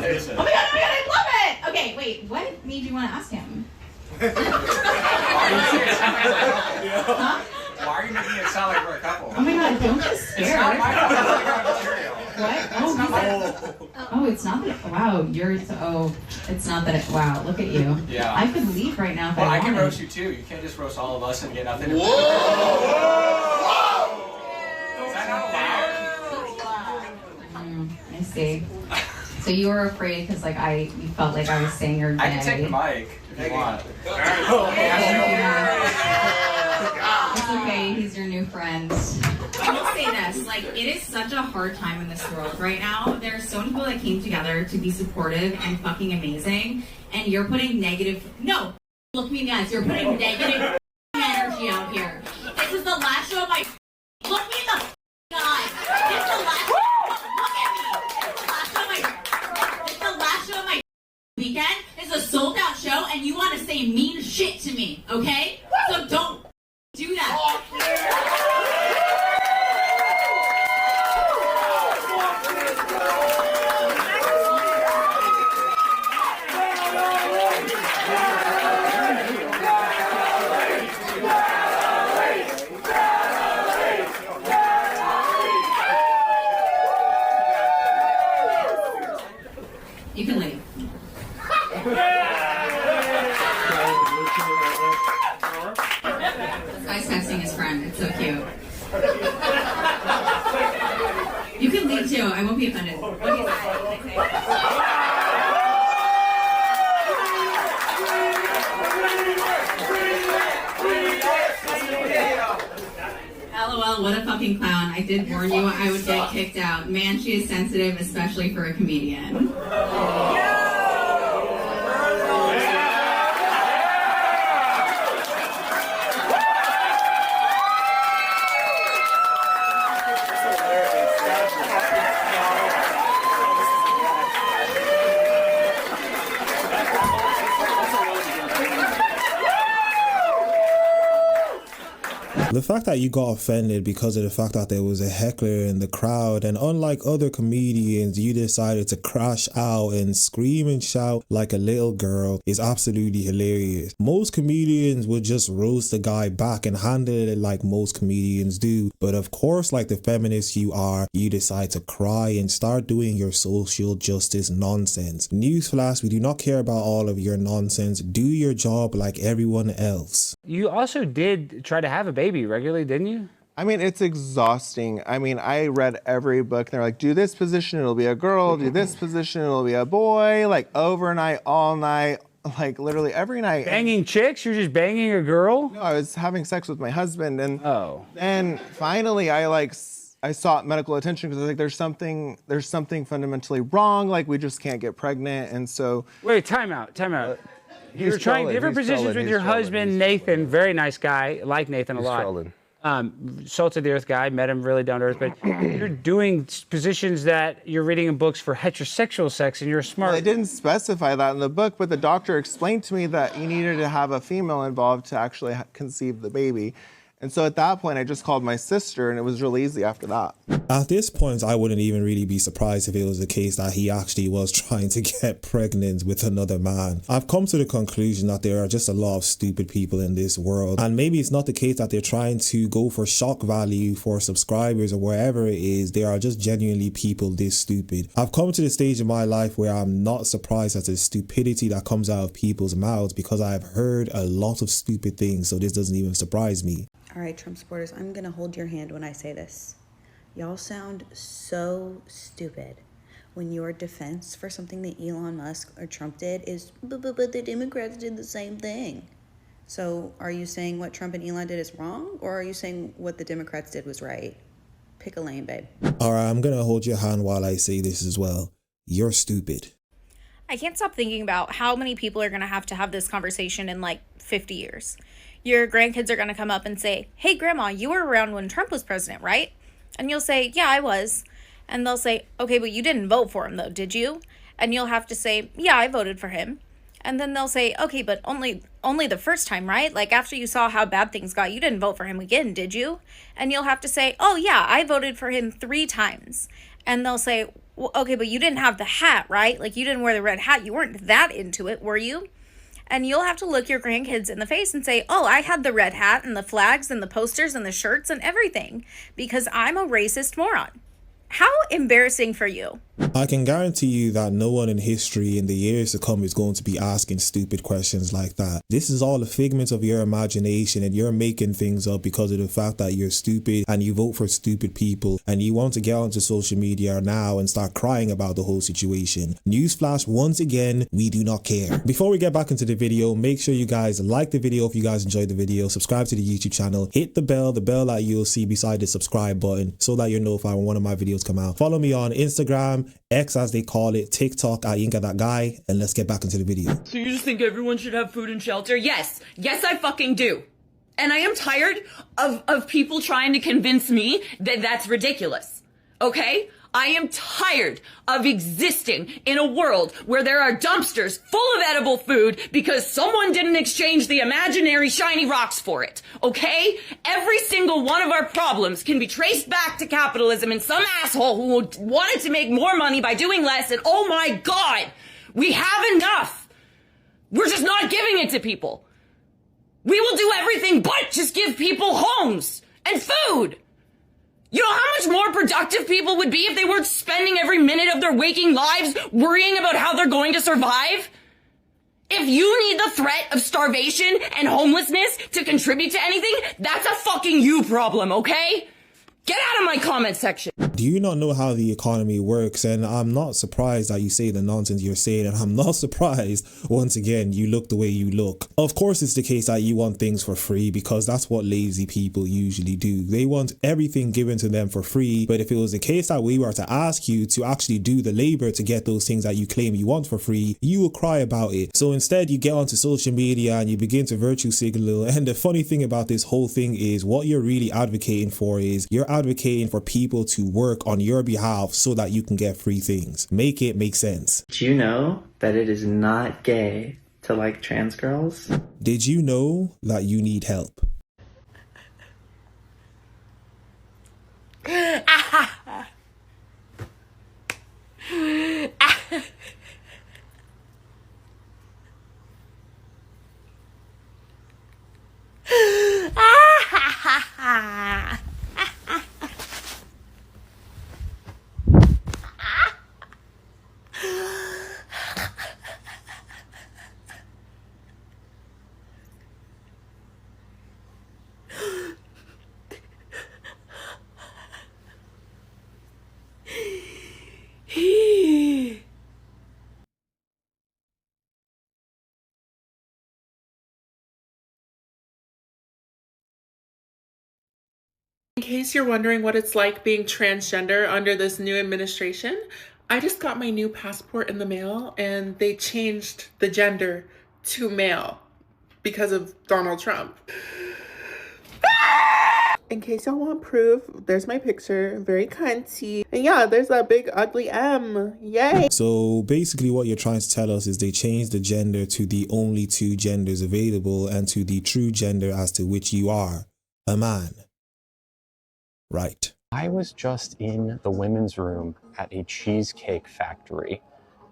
Confrontation. Oh my god, I love it! Okay, wait, what made you want to ask him? Huh? Why are you making it sound like we're a couple? Oh my god, don't get scared. It's not my fault. Material. What? Oh, it's not that. Wow, you're so. Oh, it's not that. Wow, look at you. Yeah. I could leave right now if I wanted. I can roast you too. You can't just roast all of us and get nothing. Whoa! Is that not allowed? I see. So you were afraid because you felt like I was saying you're gay. I can take the mic if you want. It's okay. He's your new friend. I will say this, it is such a hard time in this world right now. There are so many people that came together to be supportive and fucking amazing, and you're putting negative, no, look me in the eyes, you're putting negative energy out here. This is the last show of my, look me in the eyes. It's the last, look at me. It's the last show of my weekend. It's a sold out show, and you want to say mean shit to me, okay? So don't do that. You can leave. This guy's texting his friend. It's so cute. You can leave too. I won't be offended. What do you say? LOL, what a fucking clown. I did warn you I would get kicked out. Man, she is sensitive, especially for a comedian. The fact that you got offended because of the fact that there was a heckler in the crowd, and unlike other comedians, you decided to crash out and scream and shout like a little girl is absolutely hilarious. Most comedians would just roast the guy back and handle it like most comedians do, but of course, like the feminist you are, you decide to cry and start doing your social justice nonsense. Newsflash, we do not care about all of your nonsense. Do your job like everyone else. You also did try to have a baby regularly, didn't you? I mean, it's exhausting. I mean, I read every book. They're like, do this position, it'll be a girl. Do this position, it'll be a boy. Like overnight, all night, like literally every night. Banging chicks? You're just banging a girl? No, I was having sex with my husband, and then finally I sought medical attention because I was like, there's something fundamentally wrong. Like we just can't get pregnant, and so. Wait, time out. You're trying different positions with your husband, Nathan, very nice guy, like Nathan a lot. Salt of the earth guy, met him really down to earth, but you're doing positions that you're reading in books for heterosexual sex, and you're smart. Well, I didn't specify that in the book, but the doctor explained to me that you needed to have a female involved to actually conceive the baby. And so at that point, I just called my sister, and it was really easy after that. At this point, I wouldn't even really be surprised if it was the case that he actually was trying to get pregnant with another man. I've come to the conclusion that there are just a lot of stupid people in this world, and maybe it's not the case that they're trying to go for shock value for subscribers or wherever it is. There are just genuinely people this stupid. I've come to the stage in my life where I'm not surprised at the stupidity that comes out of people's mouths, because I've heard a lot of stupid things, so this doesn't even surprise me. All right, Trump supporters, I'm going to hold your hand when I say this. Y'all sound so stupid when your defense for something that Elon Musk or Trump did is, but the Democrats did the same thing. So are you saying what Trump and Elon did is wrong, or are you saying what the Democrats did was right? Pick a lane, babe. All right, I'm going to hold your hand while I say this as well. You're stupid. I can't stop thinking about how many people are going to have this conversation in 50 years. Your grandkids are going to come up and say, hey, Grandma, you were around when Trump was president, right? And you'll say, yeah, I was. And they'll say, okay, but you didn't vote for him, though, did you? And you'll have to say, yeah, I voted for him. And then they'll say, okay, but only the first time, right? After you saw how bad things got, you didn't vote for him again, did you? And you'll have to say, oh, yeah, I voted for him 3 times. And they'll say, Well, okay, but you didn't have the hat, right? Like, you didn't wear the red hat. You weren't that into it, were you? And you'll have to look your grandkids in the face and say, oh, I had the red hat and the flags and the posters and the shirts and everything because I'm a racist moron. How embarrassing for you. I can guarantee you that no one in history in the years to come is going to be asking stupid questions like that. This is all a figment of your imagination, and you're making things up because of the fact that you're stupid and you vote for stupid people and you want to get onto social media now and start crying about the whole situation. Newsflash, once again, we do not care. Before we get back into the video, make sure you guys like the video if you guys enjoyed the video, subscribe to the YouTube channel, hit the bell that you'll see beside the subscribe button so that you're notified when one of my videos come out. Follow me on Instagram, X as they call it, TikTok at YinkaThatGuy, and let's get back into the video. So you just think everyone should have food and shelter? Yes. Yes, I fucking do. And I am tired of people trying to convince me that that's ridiculous. Okay? I am tired of existing in a world where there are dumpsters full of edible food because someone didn't exchange the imaginary shiny rocks for it. Okay? Every single one of our problems can be traced back to capitalism and some asshole who wanted to make more money by doing less, and oh my God, we have enough. We're just not giving it to people. We will do everything but just give people homes and food. You know how much more productive people would be if they weren't spending every minute of their waking lives worrying about how they're going to survive? If you need the threat of starvation and homelessness to contribute to anything, that's a fucking you problem, okay? Get out of my comment section. Do you not know how the economy works? And I'm not surprised that you say the nonsense you're saying, and I'm not surprised, once again, you look the way you look. Of course, it's the case that you want things for free because that's what lazy people usually do. They want everything given to them for free, but if it was the case that we were to ask you to actually do the labor to get those things that you claim you want for free, you will cry about it. So instead, you get onto social media and you begin to virtue signal, and the funny thing about this whole thing is what you're really advocating for is you're advocating for people to work on your behalf so that you can get free things. Make it make sense. Did you know that it is not gay to like trans girls? Did you know that you need help? In case you're wondering what it's like being transgender under this new administration, I just got my new passport in the mail and they changed the gender to male because of Donald Trump. In case y'all want proof, there's my picture, very cunty. And yeah, there's that big ugly M, yay. So basically what you're trying to tell us is they changed the gender to the only two genders available and to the true gender as to which you are, a man. Right. I was just in the women's room at a cheesecake factory,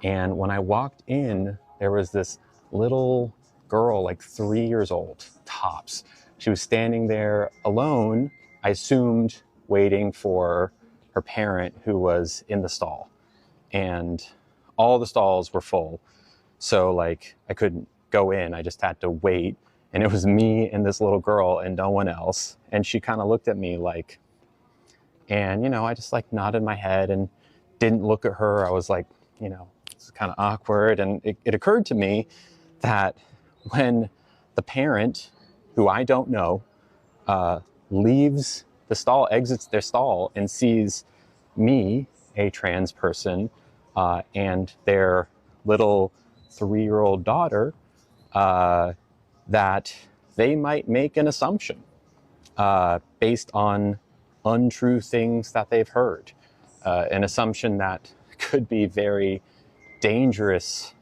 and when I walked in, there was this little girl, like 3 years old, tops. She was standing there alone, I assumed waiting for her parent who was in the stall. And all the stalls were full, so like I couldn't go in, I just had to wait. And it was me and this little girl and no one else. And she kind of looked at me like, and, you know, I just like nodded my head and didn't look at her. I was like, you know, it's kind of awkward. And it occurred to me that when the parent, who I don't know, leaves the stall, exits their stall and sees me, a trans person, and their little 3-year-old daughter, that they might make an assumption based on untrue things that they've heard, an assumption that could be very dangerous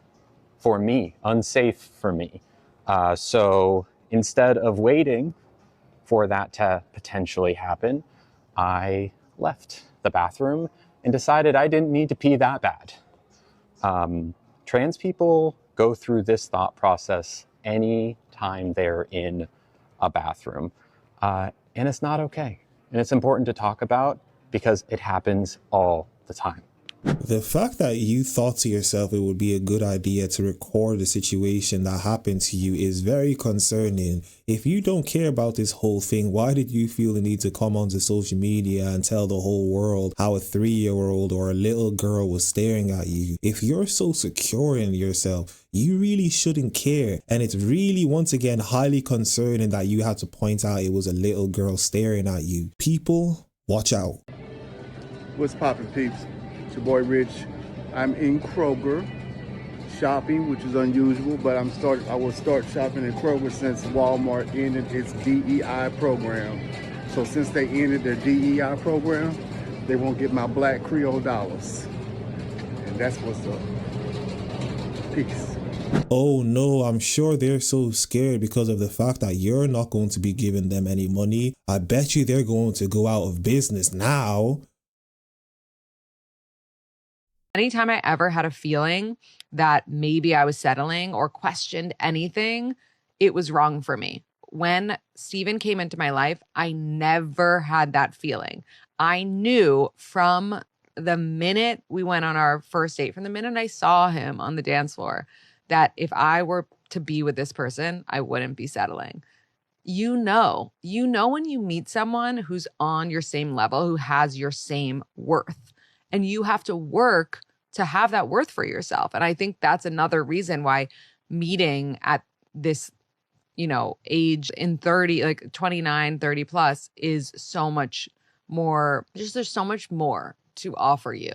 for me, unsafe for me. So instead of waiting for that to potentially happen, I left the bathroom and decided I didn't need to pee that bad. Trans people go through this thought process any time they're in a bathroom. And it's not okay. And it's important to talk about because it happens all the time. The fact that you thought to yourself it would be a good idea to record the situation that happened to you is very concerning. If you don't care about this whole thing, why did you feel the need to come onto social media and tell the whole world how a 3-year-old or a little girl was staring at you? If you're so secure in yourself, you really shouldn't care. And it's really, once again, highly concerning that you had to point out it was a little girl staring at you. People, watch out. What's poppin', peeps? It's your boy Rich. I'm in Kroger shopping, which is unusual, but I will start shopping in Kroger since Walmart ended its DEI program. So since they ended their DEI program, they won't get my black Creole dollars. And that's what's up. Peace. Oh no, I'm sure they're so scared because of the fact that you're not going to be giving them any money. I bet you they're going to go out of business now. Anytime I ever had a feeling that maybe I was settling or questioned anything, it was wrong for me. When Steven came into my life, I never had that feeling. I knew from the minute we went on our first date, from the minute I saw him on the dance floor, that if I were to be with this person, I wouldn't be settling. You know when you meet someone who's on your same level, who has your same worth, and you have to work to have that worth for yourself. And I think that's another reason why meeting at this, age in 30, like 29, 30 plus is so much more, there's so much more to offer you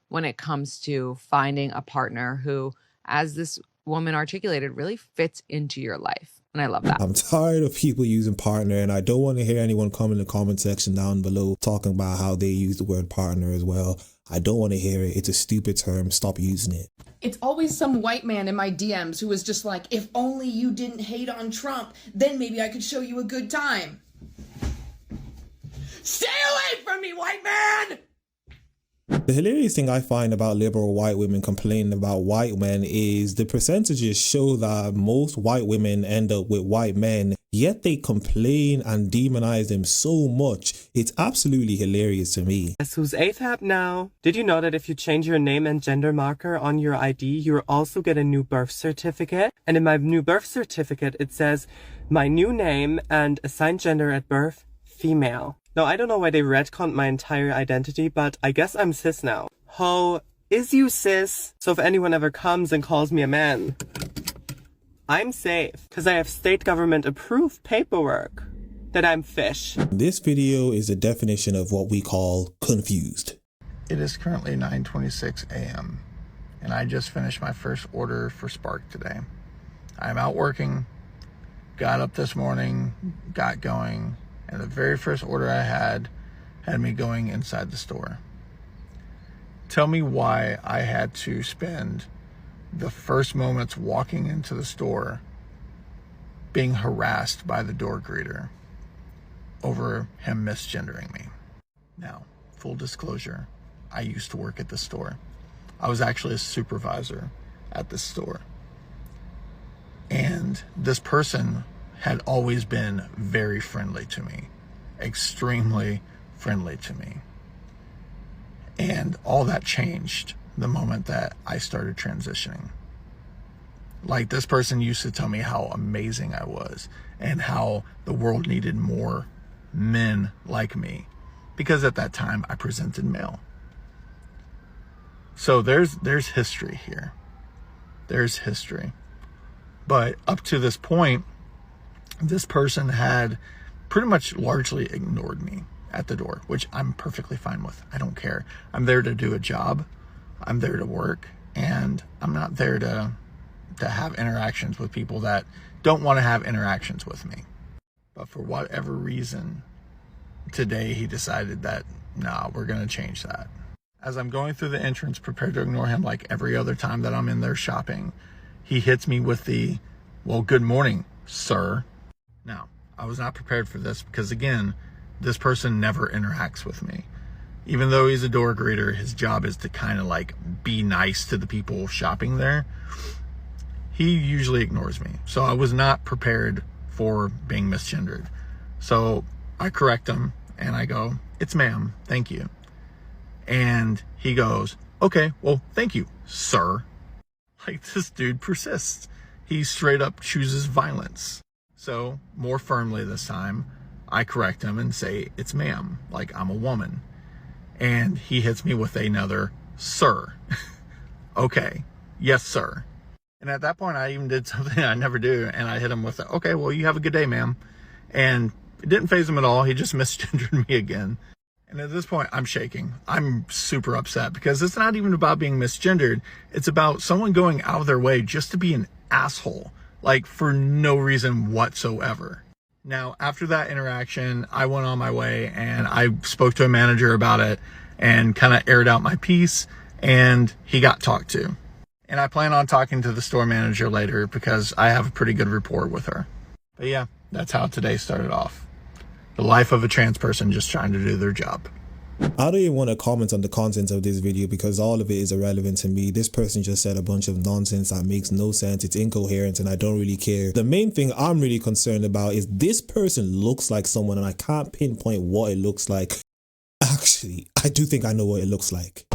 when it comes to finding a partner who, as this woman articulated, really fits into your life. And I love that. I'm tired of people using partner, and I don't want to hear anyone come in the comment section down below talking about how they use the word partner as well. I don't want to hear it. It's a stupid term. Stop using it. It's always some white man in my DMs who is just like, if only you didn't hate on Trump, then maybe I could show you a good time. Stay away from me, white man! The hilarious thing I find about liberal white women complaining about white men is the percentages show that most white women end up with white men, yet they complain and demonize them so much. It's absolutely hilarious to me. Guess who's AFAB now? Did you know that if you change your name and gender marker on your ID, you also get a new birth certificate? And in my new birth certificate, it says my new name and assigned gender at birth, female. Now, I don't know why they retconned my entire identity, but I guess I'm cis now. Ho, is you cis? So if anyone ever comes and calls me a man, I'm safe, because I have state government approved paperwork that I'm fish. This video is a definition of what we call confused. It is currently 9:26 a.m. and I just finished my first order for Spark today. I'm out working, got up this morning, got going, and the very first order I had me going inside the store. Tell me why I had to spend the first moments walking into the store being harassed by the door greeter over him misgendering me. Now, full disclosure, I used to work at the store. I was actually a supervisor at the store. And this person had always been very friendly to me, extremely friendly to me. And all that changed the moment that I started transitioning. Like, this person used to tell me how amazing I was and how the world needed more men like me, because at that time I presented male. So there's history here. There's history. But up to this point, this person had pretty much largely ignored me at the door, which I'm perfectly fine with. I don't care. I'm there to do a job. I'm there to work, and I'm not there to have interactions with people that don't want to have interactions with me. But for whatever reason, today he decided that, nah, we're going to change that. As I'm going through the entrance, prepared to ignore him like every other time that I'm in there shopping, he hits me with the, well, good morning, sir. Now, I was not prepared for this because, again, this person never interacts with me. Even though he's a door greeter, his job is to kind of like be nice to the people shopping there. He usually ignores me. So I was not prepared for being misgendered. So I correct him and I go, "It's ma'am, thank you." And he goes, "Okay, well, thank you, sir." Like, this dude persists. He straight up chooses violence. So more firmly this time, I correct him and say, "It's ma'am," like I'm a woman. And he hits me with another "sir." "Okay, yes, sir." And at that point, I even did something I never do. And I hit him with, "Okay, well, you have a good day, ma'am." And it didn't faze him at all. He just misgendered me again. And at this point, I'm shaking. I'm super upset because it's not even about being misgendered. It's about someone going out of their way just to be an asshole, like for no reason whatsoever. Now, after that interaction, I went on my way and I spoke to a manager about it and kind of aired out my piece, and he got talked to. And I plan on talking to the store manager later because I have a pretty good rapport with her. But yeah, that's how today started off. The life of a trans person just trying to do their job. I don't even want to comment on the contents of this video because all of it is irrelevant to me. This person just said a bunch of nonsense that makes no sense. It's incoherent and I don't really care. The main thing I'm really concerned about is this person looks like someone and I can't pinpoint what it looks like. Actually, I do think I know what it looks like.